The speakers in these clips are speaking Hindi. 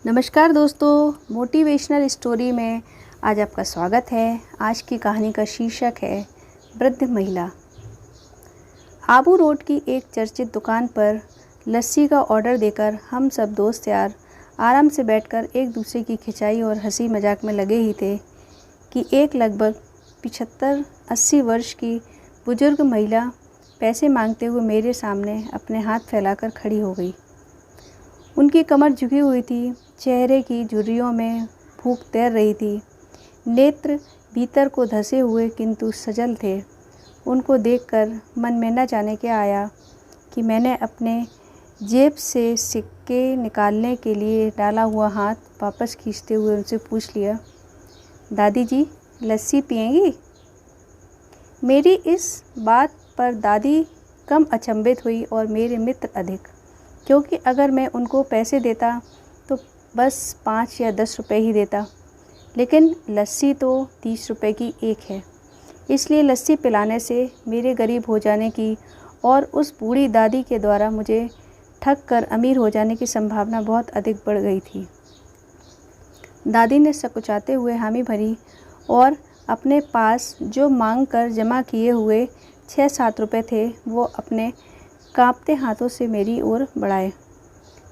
नमस्कार दोस्तों, मोटिवेशनल स्टोरी में आज आपका स्वागत है। आज की कहानी का शीर्षक है वृद्ध महिला। आबू रोड की एक चर्चित दुकान पर लस्सी का ऑर्डर देकर हम सब दोस्त यार आराम से बैठकर एक दूसरे की खिंचाई और हंसी मजाक में लगे ही थे कि एक लगभग 75-80 वर्ष की बुजुर्ग महिला पैसे मांगते हुए मेरे सामने अपने हाथ फैलाकर खड़ी हो गई। उनकी कमर झुकी हुई थी, चेहरे की झुर्रियों में भूख तैर रही थी, नेत्र भीतर को धंसे हुए किंतु सजल थे। उनको देखकर मन में न जाने क्या आया कि मैंने अपने जेब से सिक्के निकालने के लिए डाला हुआ हाथ वापस खींचते हुए उनसे पूछ लिया, दादी जी लस्सी पिएंगी? मेरी इस बात पर दादी कम अचंभित हुई और मेरे मित्र अधिक, क्योंकि अगर मैं उनको पैसे देता तो बस 5 या 10 रुपए ही देता, लेकिन लस्सी तो 30 रुपए की एक है। इसलिए लस्सी पिलाने से मेरे गरीब हो जाने की और उस बूढ़ी दादी के द्वारा मुझे ठग कर अमीर हो जाने की संभावना बहुत अधिक बढ़ गई थी। दादी ने सकुचाते हुए हामी भरी और अपने पास जो मांग कर जमा किए हुए 6-7 रुपये थे वो अपने कांपते हाथों से मेरी ओर बढ़ाए।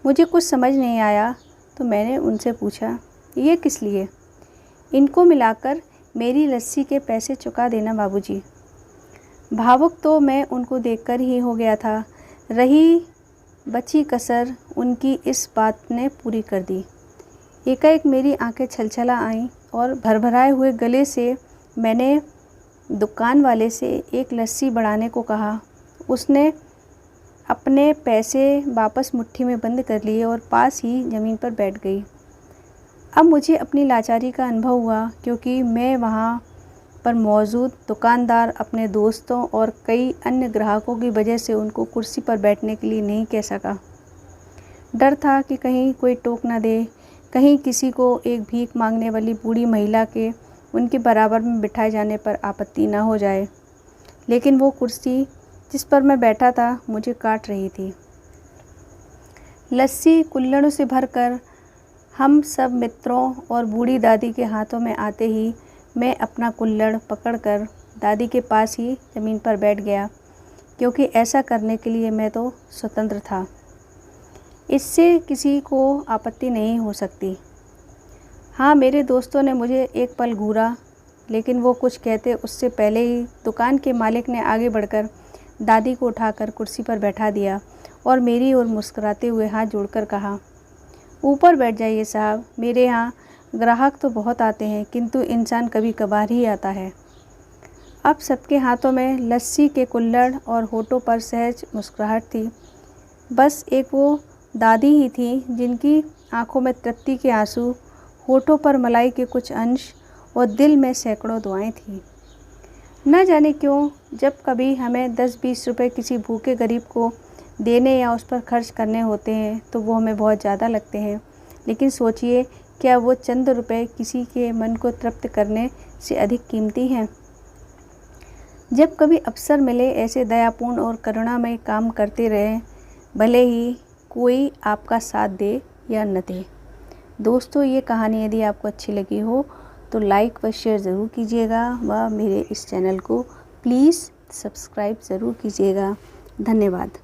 मुझे कुछ समझ नहीं आया तो मैंने उनसे पूछा, ये किस लिए? इनको मिलाकर मेरी लस्सी के पैसे चुका देना बाबूजी। भावुक तो मैं उनको देखकर ही हो गया था, रही बची कसर उनकी इस बात ने पूरी कर दी। एकाएक मेरी आंखें छलछला आईं और भरभराए हुए गले से मैंने दुकान वाले से एक लस्सी बढ़ाने को कहा। उसने अपने पैसे वापस मुट्ठी में बंद कर लिए और पास ही ज़मीन पर बैठ गई। अब मुझे अपनी लाचारी का अनुभव हुआ, क्योंकि मैं वहाँ पर मौजूद दुकानदार अपने दोस्तों और कई अन्य ग्राहकों की वजह से उनको कुर्सी पर बैठने के लिए नहीं कह सका। डर था कि कहीं कोई टोक न दे, कहीं किसी को एक भीख मांगने वाली बूढ़ी महिला के उनके बराबर में बिठाए जाने पर आपत्ति न हो जाए। लेकिन वो कुर्सी जिस पर मैं बैठा था मुझे काट रही थी। लस्सी कुल्हड़ों से भरकर हम सब मित्रों और बूढ़ी दादी के हाथों में आते ही मैं अपना कुल्हड़ पकड़कर दादी के पास ही ज़मीन पर बैठ गया, क्योंकि ऐसा करने के लिए मैं तो स्वतंत्र था। इससे किसी को आपत्ति नहीं हो सकती। हाँ, मेरे दोस्तों ने मुझे एक पल घूरा, लेकिन वो कुछ कहते उससे पहले ही दुकान के मालिक ने आगे बढ़कर दादी को उठाकर कुर्सी पर बैठा दिया और मेरी ओर मुस्कुराते हुए हाथ जोड़कर कहा, ऊपर बैठ जाइए साहब, मेरे यहाँ ग्राहक तो बहुत आते हैं किंतु इंसान कभी कभार ही आता है। अब सबके हाथों में लस्सी के कुल्हड़ और होठों पर सहज मुस्कुराहट थी। बस एक वो दादी ही थी जिनकी आंखों में तृप्ति के आंसू, होठों पर मलाई के कुछ अंश और दिल में सैकड़ों दुआएं थीं। न जाने क्यों जब कभी हमें 10-20 रुपए किसी भूखे गरीब को देने या उस पर खर्च करने होते हैं तो वो हमें बहुत ज़्यादा लगते हैं, लेकिन सोचिए क्या वो चंद रुपए किसी के मन को तृप्त करने से अधिक कीमती हैं? जब कभी अवसर मिले ऐसे दयापूर्ण और करुणामय काम करते रहें, भले ही कोई आपका साथ दे या न दे। दोस्तों, ये कहानी यदि आपको अच्छी लगी हो तो लाइक व शेयर ज़रूर कीजिएगा व मेरे इस चैनल को प्लीज़ सब्सक्राइब ज़रूर कीजिएगा। धन्यवाद।